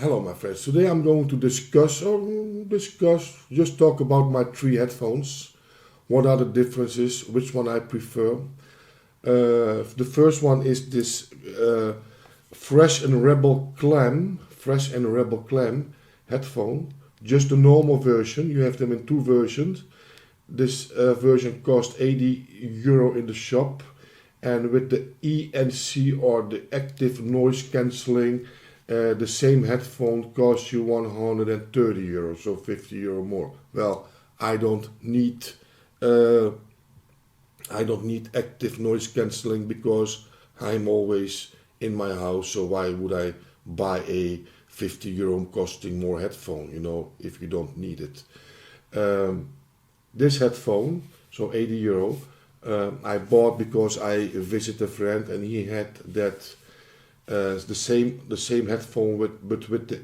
Hello my friends, today I'm going to just talk about my three headphones. What are the differences, which one I prefer. The first one is this Fresh and Rebel Clam headphone. Just the normal version, you have them in two versions. This version cost €80 in the shop, and with the ENC or the active noise cancelling, the same headphone costs you €130, so €50 more. Well, I don't need active noise cancelling because I'm always in my house. So why would I buy a €50 costing more headphone? You know, if you don't need it. This headphone, so €80, I bought because I visited a friend and he had that. The same headphone but with the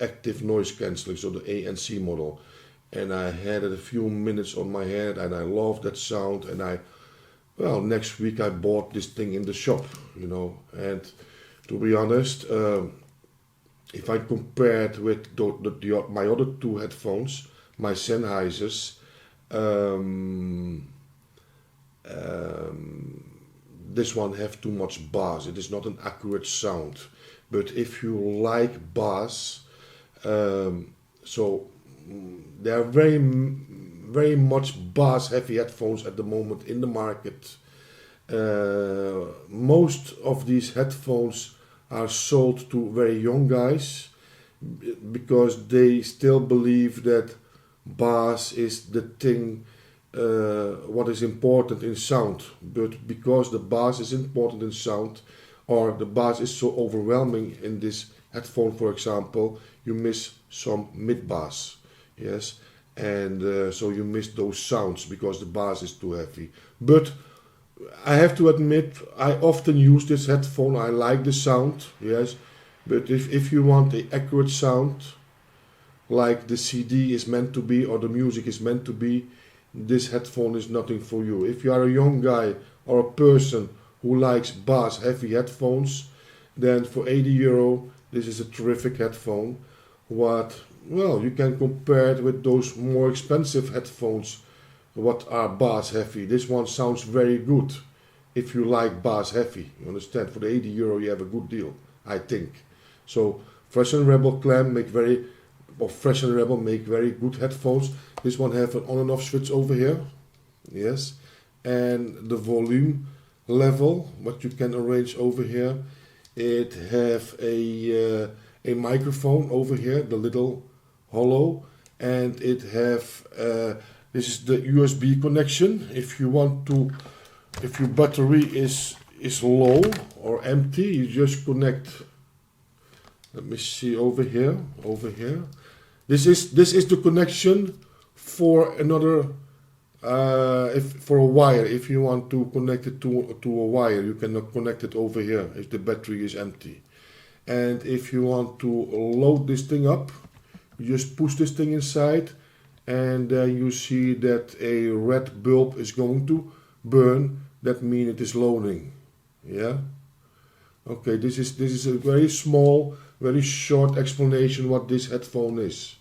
active noise cancelling, so the ANC model, and I had it a few minutes on my head and I loved that sound, and next week I bought this thing in the shop, you know. And to be honest, if I compare it with my other two headphones, my Sennheisers, this one have too much bass. It is not an accurate sound. But if you like bass, so there are very much bass heavy headphones at the moment in the market. Most of these headphones are sold to very young guys because they still believe that bass is the thing what is important in sound. But because the bass is important in sound, or the bass is so overwhelming in this headphone, for example, you miss some mid bass, yes, and so you miss those sounds because the bass is too heavy. But I have to admit, I often use this headphone. I like the sound, yes, but if you want the accurate sound like the CD is meant to be or the music is meant to be, this headphone is nothing for you. If you are a young guy or a person who likes bass heavy headphones, then for €80 this is a terrific headphone. You can compare it with those more expensive headphones what are bass heavy. This one sounds very good if you like bass heavy, you understand. For the €80 you have a good deal, I think. So Fresh and Rebel Clam make very good headphones. This one have an on and off switch over here, yes, and the volume level, what you can arrange over here. It have a microphone over here, the little hollow, and it have this is the USB connection. If your battery is low or empty, you just connect. Let me see over here. This is the connection for another for a wire. If you want to connect it to a wire, you cannot connect it over here if the battery is empty. And if you want to load this thing up, you just push this thing inside, and then you see that a red bulb is going to burn. That means it is loading. Yeah. Okay. This is a very small, very short explanation what this headphone is.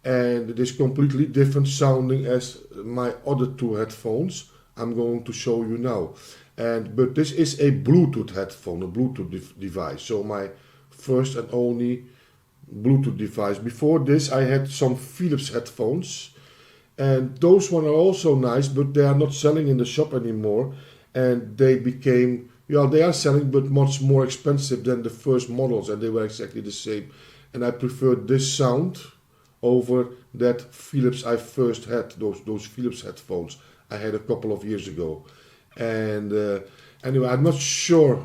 And it is completely different sounding as my other two headphones I'm going to show you now. But this is a Bluetooth headphone, a Bluetooth device. So my first and only Bluetooth device. Before this I had some Philips headphones, and those one are also nice, but they are not selling in the shop anymore, and they became, they are selling but much more expensive than the first models, and they were exactly the same. And I preferred this sound over that Philips I first had, those Philips headphones I had a couple of years ago. And anyway, I'm not sure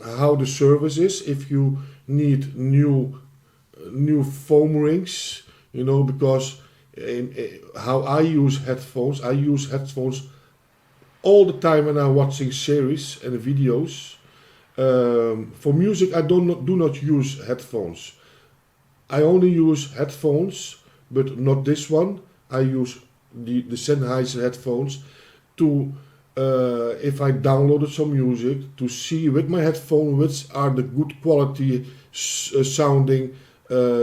how the service is, if you need new foam rings, you know, because how I use headphones all the time when I'm watching series and videos. For music I do not use headphones. I only use headphones, but not this one. I use the Sennheiser headphones to, if I downloaded some music, to see with my headphone which are the good quality sounding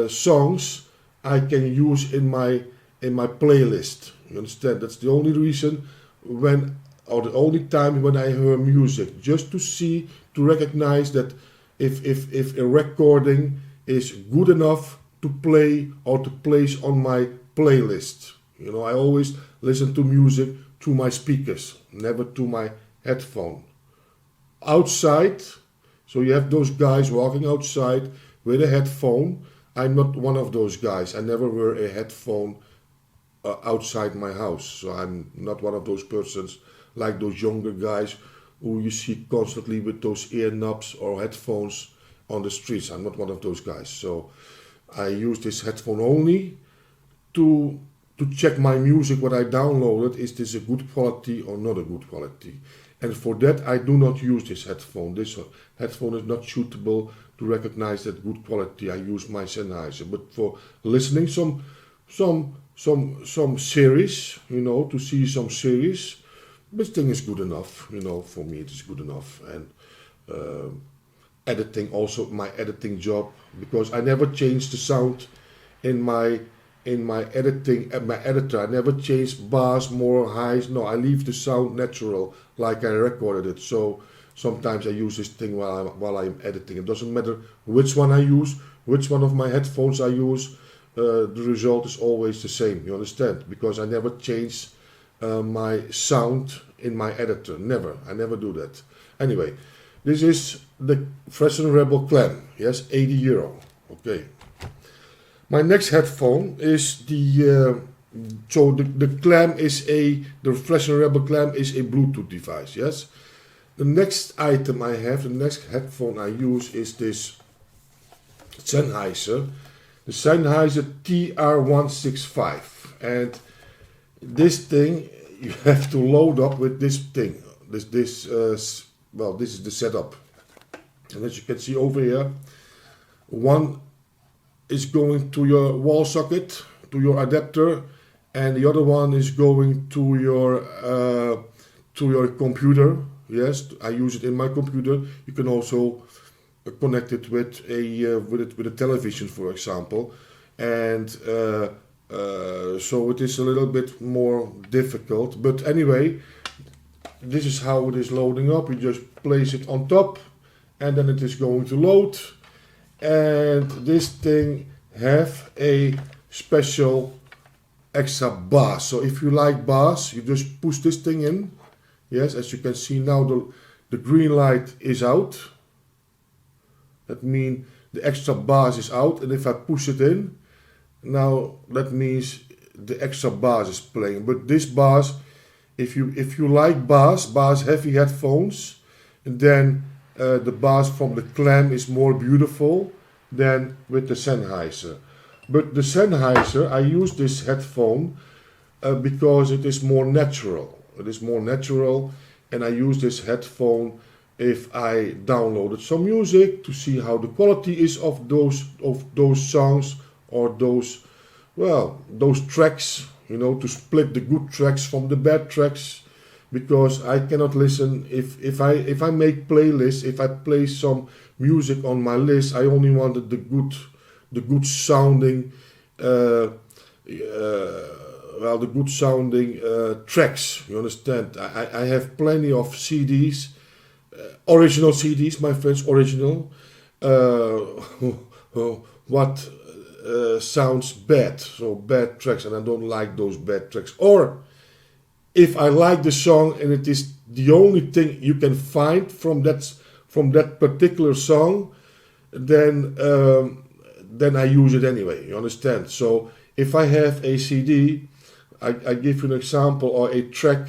songs I can use in my playlist. You understand? That's the only reason when, or the only time when I hear music, just to see, to recognize that if a recording is good enough to play or to place on my playlist. You know, I always listen to music through my speakers, never to my headphone. Outside, so you have those guys walking outside with a headphone. I'm not one of those guys. I never wear a headphone outside my house. So I'm not one of those persons like those younger guys who you see constantly with those ear knobs or headphones on the streets. I'm not one of those guys. So I use this headphone only to check my music, what I downloaded. Is this a good quality or not a good quality? And for that I do not use this headphone. This headphone is not suitable to recognize that good quality. I use my Sennheiser. But for listening some series, you know, to see some series, this thing is good enough. You know, for me it is good enough. And editing, also my editing job, because I never change the sound in my editing at my editor. I never change bars, more highs. No, I leave the sound natural like I recorded it. So sometimes I use this thing while I'm editing. It doesn't matter which one I use, which one of my headphones I use. The result is always the same. You understand? Because I never change my sound in my editor. Never. I never do that. Anyway, this is the Freshen Rebel Clam. Yes, €80. Okay. My next headphone is the Clam is the Freshen Rebel Clam is a Bluetooth device. Yes. The next item I have, the next headphone I use is this Sennheiser, the Sennheiser TR165, and this thing you have to load up with this thing. This is the setup, and as you can see over here, one is going to your wall socket, to your adapter, and the other one is going to your computer. Yes, I use it in my computer. You can also connect it with a television, for example, and so it is a little bit more difficult. But anyway, this is how it is loading up. You just place it on top, and then it is going to load. And this thing have a special extra bass. So if you like bass, you just push this thing in. Yes, as you can see now, the green light is out. That means the extra bass is out, and if I push it in, now that means the extra bass is playing. But this bass, if you like bass heavy headphones, then the bass from the Clam is more beautiful than with the Sennheiser. But the Sennheiser, I use this headphone because it is more natural. It is more natural, and I use this headphone if I downloaded some music to see how the quality is of those songs or those tracks, you know, to split the good tracks from the bad tracks, because I cannot listen if I make playlists, if I play some music on my list, I only wanted the good sounding tracks. You understand? I have plenty of CDs, original CDs, my friends, original. What sounds bad, so bad tracks, and I don't like those bad tracks. Or if I like the song and it is the only thing you can find from that particular song, then I use it anyway. You understand? So if I have a CD, I give you an example, or a track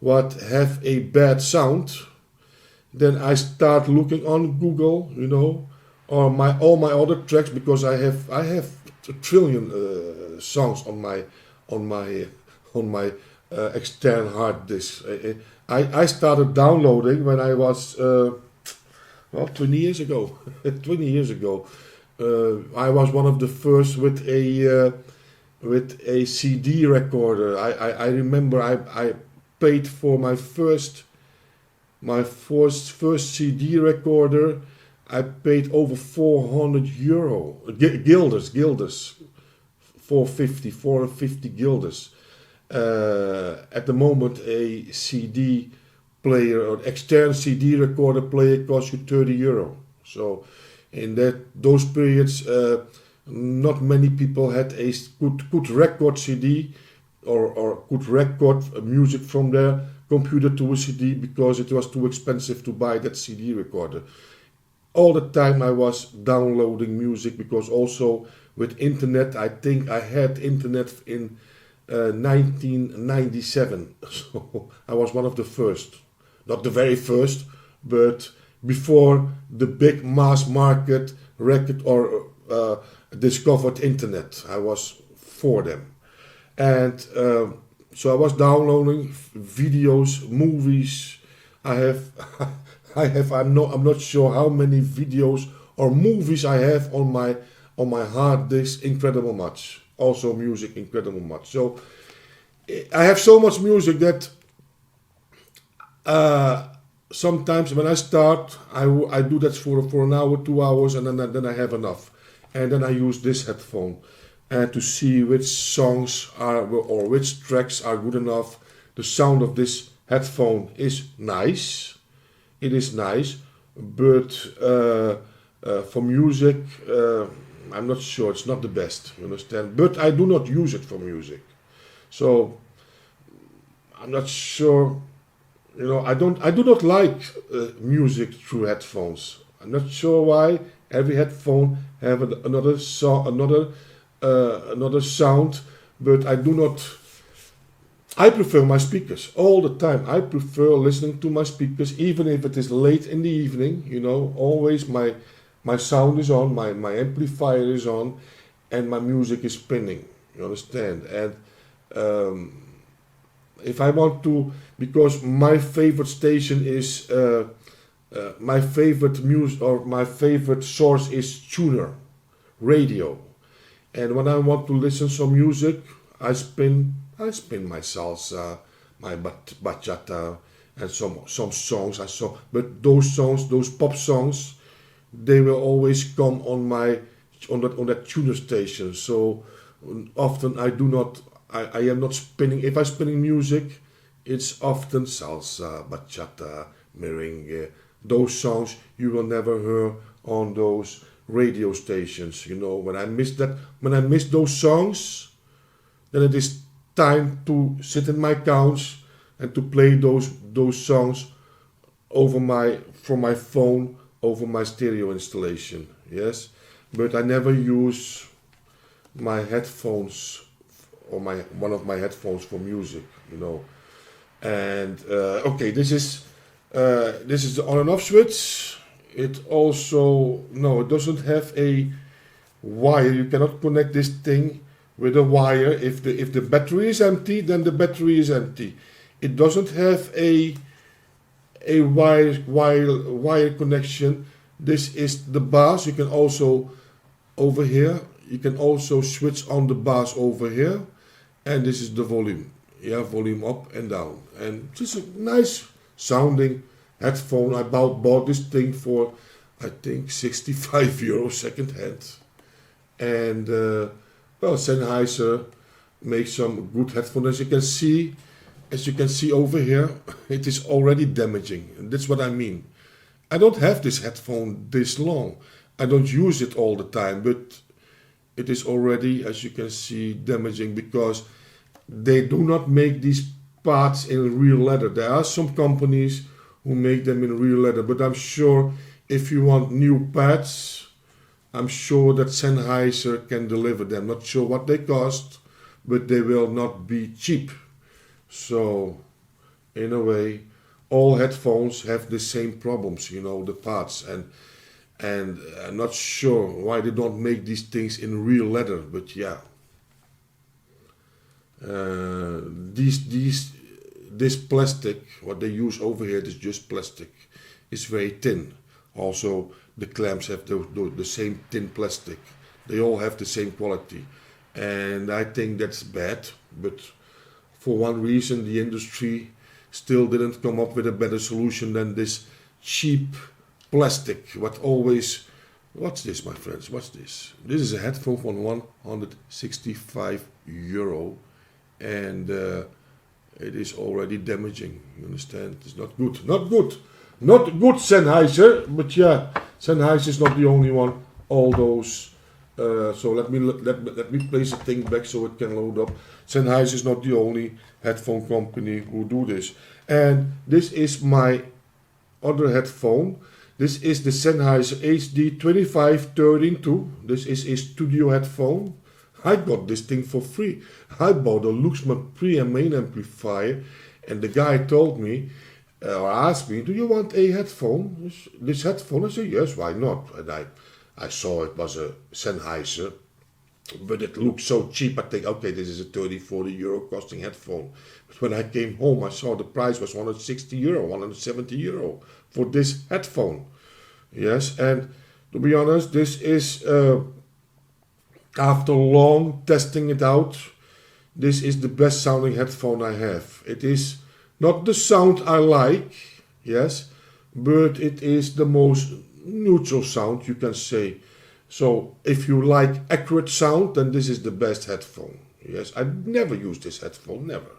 what have a bad sound, then I start looking on Google, you know, or all my other tracks, because I have a trillion songs on my external hard disk. I started downloading when I was 20 years ago. 20 years ago, I was one of the first with a CD recorder. I remember I paid for my first CD recorder. I paid over 400 euro, guilders, 450 guilders. At the moment, a CD player or external CD recorder player costs you 30 euro. So in those periods, not many people had a could record CD or could record music from their computer to a CD because it was too expensive to buy that CD recorder. All the time I was downloading music because also with internet, I think I had internet in 1997. So I was one of the first, not the very first, but before the big mass market record or discovered internet. I was for them. And so I was downloading videos, movies. I'm not sure how many videos or movies I have on my hard disk, incredible much. Also music, incredible much. So I have so much music that sometimes when I start, I do that for an hour, 2 hours, and then I have enough. And then I use this headphone and to see which songs are or which tracks are good enough. The sound of this headphone is nice. It is nice, but for music, I'm not sure. It's not the best, you understand? But I do not use it for music, so I'm not sure. You know, I do not like music through headphones. I'm not sure why. Every headphone have another sound, but I do not. I prefer my speakers all the time. I prefer listening to my speakers, even if it is late in the evening. You know, always my sound is on, my amplifier is on, and my music is spinning. You understand? And if I want to, because my favorite station is my favorite music or my favorite source is tuner radio, and when I want to listen some music, I spin my salsa, my bachata, and some songs but those songs, those pop songs, they will always come on that tuner station. So often I am not spinning. If I'm spinning music, it's often salsa, bachata, merengue. Those songs you will never hear on those radio stations. You know, when I miss those songs, then it is time to sit in my couch and to play those songs from my phone over my stereo installation. Yes, but I never use my headphones or one of my headphones for music. You know, and okay, this is the on and off switch. It doesn't have a wire. You cannot connect this thing with a wire. If the battery is empty, then the battery is empty. It doesn't have a wire connection. This is the bass. You can also over here. You can also switch on the bass over here, and this is the volume. Yeah, volume up and down, and just a nice sounding headphone. I bought this thing for I think 65 euro second hand, and Sennheiser makes some good headphones. As you can see over here, it is already damaging. And that's what I mean. I don't have this headphone this long. I don't use it all the time, but it is already, as you can see, damaging because they do not make these parts in real leather. There are some companies who make them in real leather, but I'm sure if you want new pads, I'm sure that Sennheiser can deliver them. Not sure what they cost, but they will not be cheap. So, in a way, all headphones have the same problems, you know, the parts, and I'm not sure why they don't make these things in real leather, but yeah. This plastic, what they use over here, is just plastic. It's very thin. Also, the clamps have the same thin plastic. They all have the same quality, and I think that's bad. But for one reason, the industry still didn't come up with a better solution than this cheap plastic. What always, what's this, my friends? What's this? This is a headphone for 165 euro, and it is already damaging. You understand? It's not good. Not good. Not good, Sennheiser. But yeah, Sennheiser is not the only one. All those. So let me place the thing back so it can load up. Sennheiser is not the only headphone company who do this. And this is my other headphone. This is the Sennheiser HD-25-13 II. This is a studio headphone. I got this thing for free. I bought a Luxman pre and main amplifier, and the guy told me, or asked me, do you want a headphone? This headphone? I said, yes, why not? And I saw it was a Sennheiser, but it looked so cheap. I think, okay, this is a 30-40 euro costing headphone. But when I came home, I saw the price was 160 euro, 170 euro for this headphone. Yes, and to be honest, this is, after long testing it out, this is the best sounding headphone I have. It is not the sound I like, yes, but it is the most neutral sound, you can say. So if you like accurate sound, then this is the best headphone. Yes, I never use this headphone, never.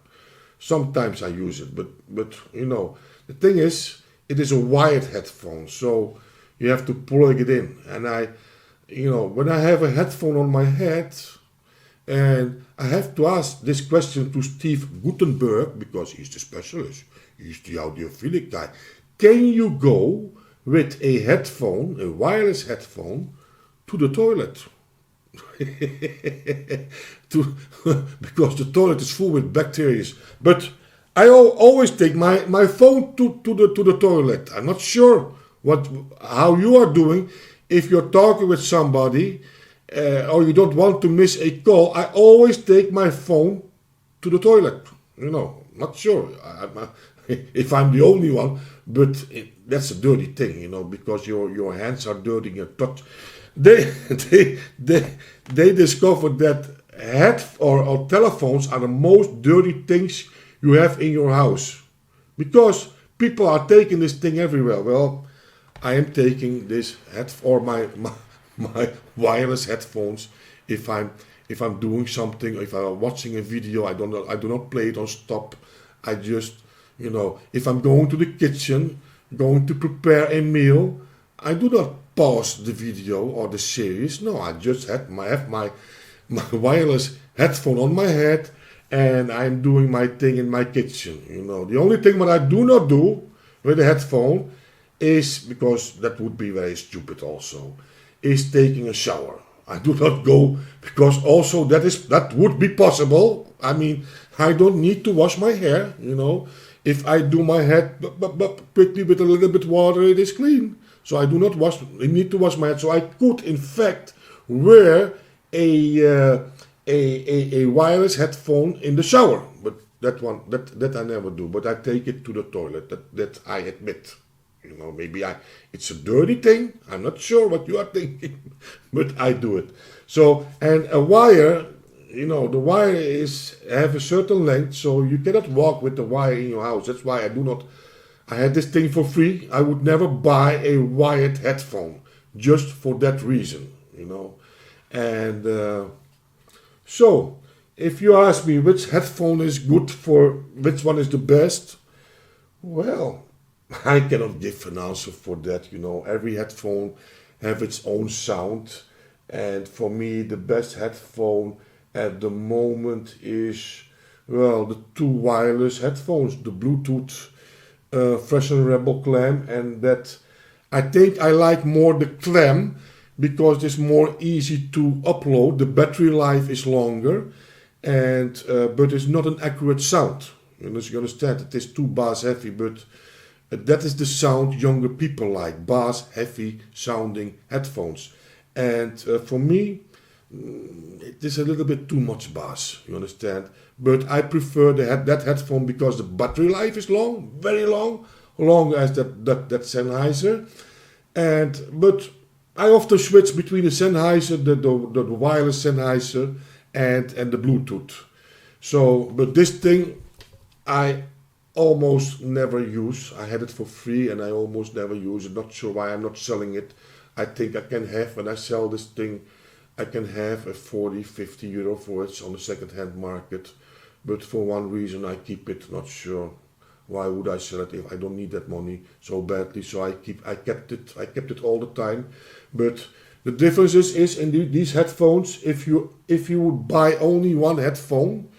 Sometimes I use it, but you know, the thing is, it is a wired headphone, so you have to plug it in. And when I have a headphone on my head, and I have to ask this question to Steve Gutenberg, because he's the specialist, he's the audiophilic guy. Can you go with a headphone, a wireless headphone, to the toilet? Because the toilet is full with bacteria. But I always take my phone to the toilet. I'm not sure how you are doing. If you're talking with somebody or you don't want to miss a call, I always take my phone to the toilet. Not sure if I'm the only one, but that's a dirty thing, because your hands are dirty, your touch. They discovered that or telephones are the most dirty things you have in your house, because people are taking this thing everywhere. Well, I am taking this my wireless headphones if I'm doing something, if I'm watching a video. I do not play it on stop. I just, if I'm going to the kitchen, going to prepare a meal, I do not pause the video or the series. No, I just have my wireless headphone on my head, and I'm doing my thing in my kitchen. The only thing what I do not do with a headphone is, because that would be very stupid also, is taking a shower. I do not go, because also that would be possible. I mean, I don't need to wash my hair, If I do my head quickly with a little bit water, it is clean. So I do not need to wash my head. So I could, in fact, wear a wireless headphone in the shower. But that I never do. But I take it to the toilet. That I admit. Maybe it's a dirty thing. I'm not sure what you are thinking, but I do it. So, and a wire, the wire have a certain length, so you cannot walk with the wire in your house. That's why I had this thing for free. I would never buy a wired headphone, just for that reason, And so, if you ask me which headphone is good for, which one is the best, well, I cannot give an answer for that. Every headphone have its own sound, and for me the best headphone at the moment is, well, the two wireless headphones, the Bluetooth Fresh and Rebel Clam, and that I think I like more the Clam because it's more easy to upload. The battery life is longer, and but it's not an accurate sound. You understand? It is too bass heavy, but that is the sound younger people like, bass heavy sounding headphones. And for me, it is a little bit too much bass, you understand? But I prefer that headphone because the battery life is long, very long, longer as that Sennheiser. But I often switch between the Sennheiser, the wireless Sennheiser, and the Bluetooth. So, but this thing, I almost never use. I had it for free and I almost never use it. Not sure why I'm not selling it. I think I can have, when I sell this thing, I can have a 40-50 euro for it on the second-hand market. But for one reason I keep it, not sure. Why would I sell it if I don't need that money so badly? So I kept it all the time. But the difference is in these headphones, if you would buy only one headphone,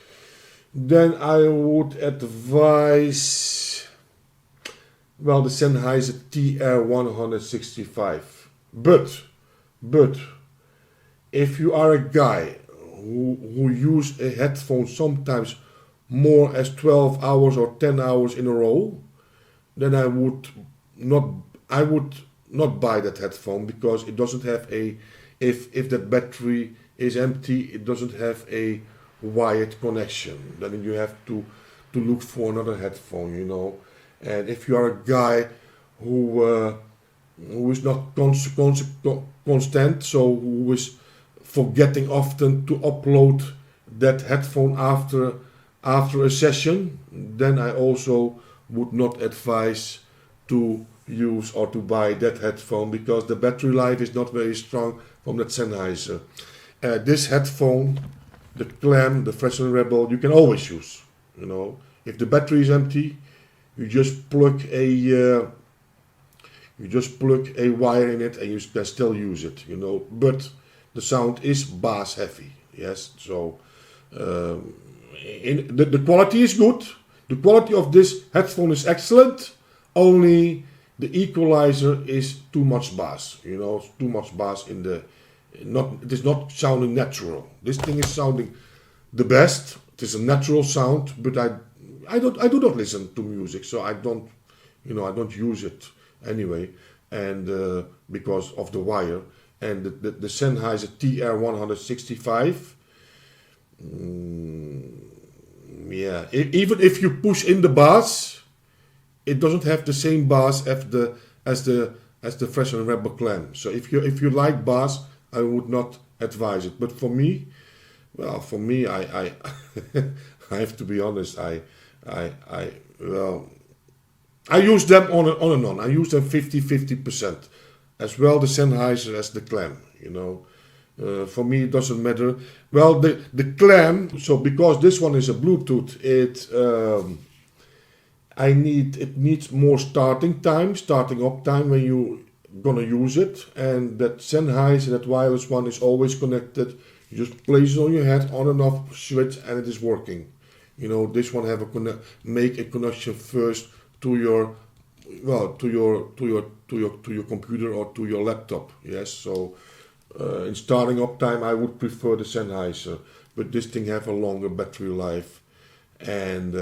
then I would advise, well, the Sennheiser TR 165. But if you are a guy who use a headphone sometimes more as 12 hours or 10 hours in a row, then I would not buy that headphone, because it doesn't have a, if that battery is empty, it doesn't have a wired connection. Then you have to look for another headphone, you know. And if you are a guy who is not constant, so who is forgetting often to upload that headphone after a session, then I also would not advise to use or to buy that headphone, because the battery life is not very strong from that Sennheiser. This headphone, the Clam, the Fresh and Rebel, you can always use. You know, if the battery is empty, you just plug a wire in it and you can still use it. You know, but the sound is bass heavy. Yes, so. The quality is good. The quality of this headphone is excellent. Only the equalizer is too much bass. You know, too much bass in the. It is not sounding natural. This thing is sounding the best. It is a natural sound, but I do not listen to music, so I don't use it anyway, and because of the wire. And the Sennheiser TR 165. Yeah, even if you push in the bass, it doesn't have the same bass as the Fresh and Rebel Clam. So if you like bass, I would not advise it. But for me, I I have to be honest. I use them on and on. I use them 50% as well, the Sennheiser as the Clam. You know. For me, it doesn't matter. Well, the Clam, so because this one is a Bluetooth, it needs more starting up time when you gonna use it. And that Sennheiser, that wireless one, is always connected. You just place it on your head, on and off switch, and it is working. You know, this one have make a connection first to your computer or to your laptop. Yes, so. In starting up time, I would prefer the Sennheiser, but this thing have a longer battery life, and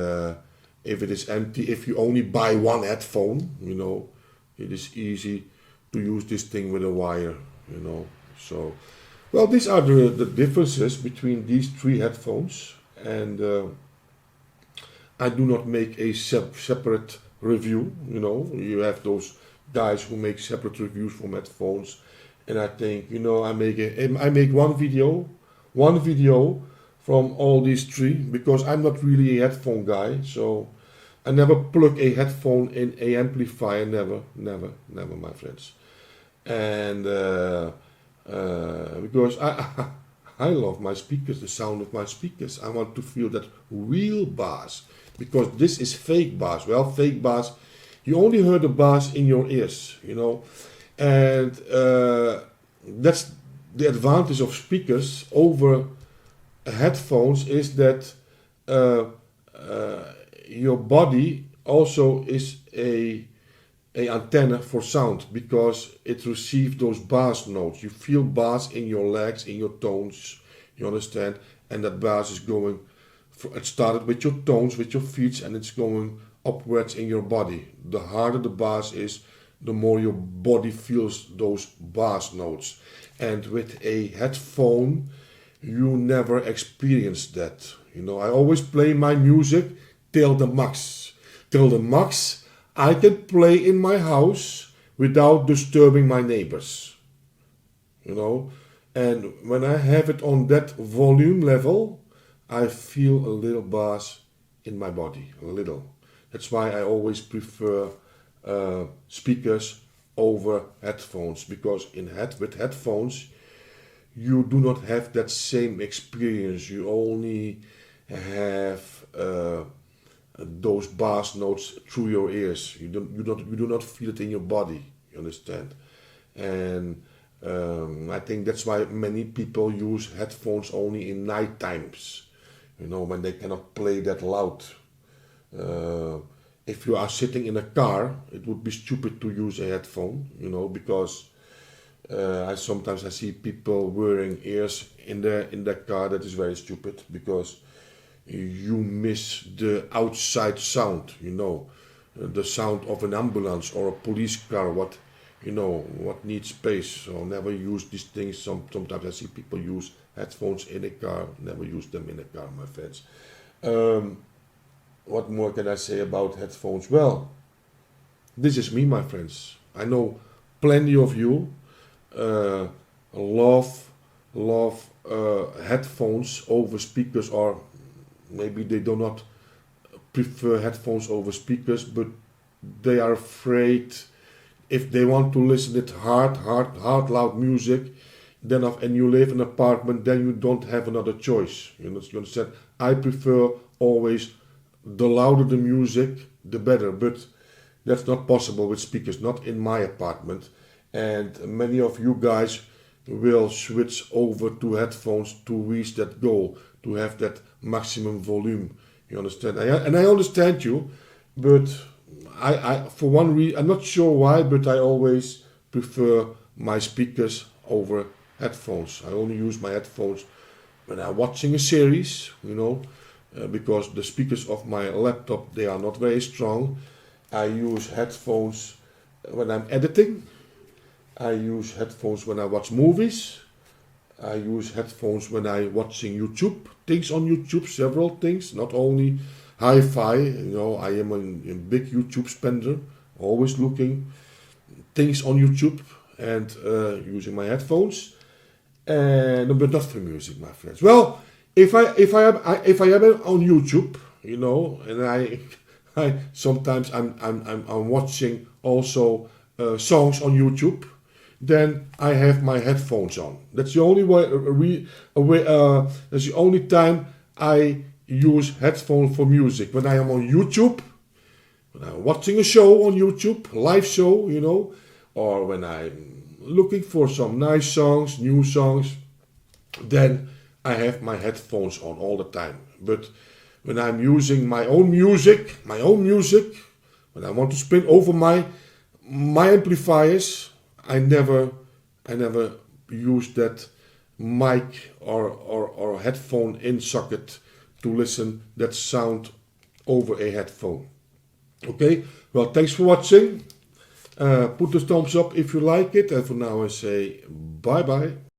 if it is empty, if you only buy one headphone, you know, it is easy to use this thing with a wire, you know. So, well, these are the differences between these three headphones, and I do not make a separate review. You know, you have those guys who make separate reviews from headphones. And I think, you know, I make one video from all these three, because I'm not really a headphone guy, so I never plug a headphone in a amplifier, never, my friends. And because I love my speakers, the sound of my speakers. I want to feel that real bass, because this is fake bass. Well, fake bass, you only hear the bass in your ears, you know. And that's the advantage of speakers over headphones, is that your body also is a antenna for sound, because it receives those bass notes. You feel bass in your legs, in your tones, you understand? And that bass is going, it started with your tones, with your feet, and it's going upwards in your body. The harder the bass is, the more your body feels those bass notes. And with a headphone, you never experience that. You know, I always play my music till the max. Till the max I can play in my house without disturbing my neighbors. You know, and when I have it on that volume level, I feel a little bass in my body, a little. That's why I always prefer speakers over headphones, because with headphones you do not have that same experience. You only have those bass notes through your ears. You do not feel it in your body. You understand? And I think that's why many people use headphones only in night times. You know, when they cannot play that loud. If you are sitting in a car, it would be stupid to use a headphone. You know, because sometimes I see people wearing ears in the car. That is very stupid, because you miss the outside sound, you know, the sound of an ambulance or a police car, what needs space. So never use these things. Sometimes I see people use headphones in a car. Never use them in a car, my friends. What more can I say about headphones? Well, this is me, my friends. I know plenty of you love headphones over speakers, or maybe they do not prefer headphones over speakers, but they are afraid if they want to listen to hard, loud music, then and you live in an apartment, then you don't have another choice. You understand? I prefer always the louder the music, the better, but that's not possible with speakers, not in my apartment. And many of you guys will switch over to headphones to reach that goal, to have that maximum volume. You understand? And I understand you, but I for one reason, I'm not sure why, but I always prefer my speakers over headphones. I only use my headphones when I'm watching a series, you know, because the speakers of my laptop, they are not very strong. I use headphones when I'm editing. I use headphones when I watch movies. I use headphones when I'm watching YouTube, things on YouTube, several things, not only hi-fi. You know, I am a big YouTube spender, always looking things on YouTube and using my headphones. And but not for music, my friends. Well, if I am on YouTube, you know, and I sometimes I'm watching also songs on YouTube, then I have my headphones on. That's the only that's the only time I use headphones for music. When I am on YouTube, when I'm watching a show on YouTube, live show, you know, or when I'm looking for some nice songs, new songs, then I have my headphones on all the time. But when I'm using my own music, when I want to spin over my amplifiers, I never use that mic or headphone in socket to listen that sound over a headphone. Okay, well, thanks for watching. Put the thumbs up if you like it, and for now I say bye bye.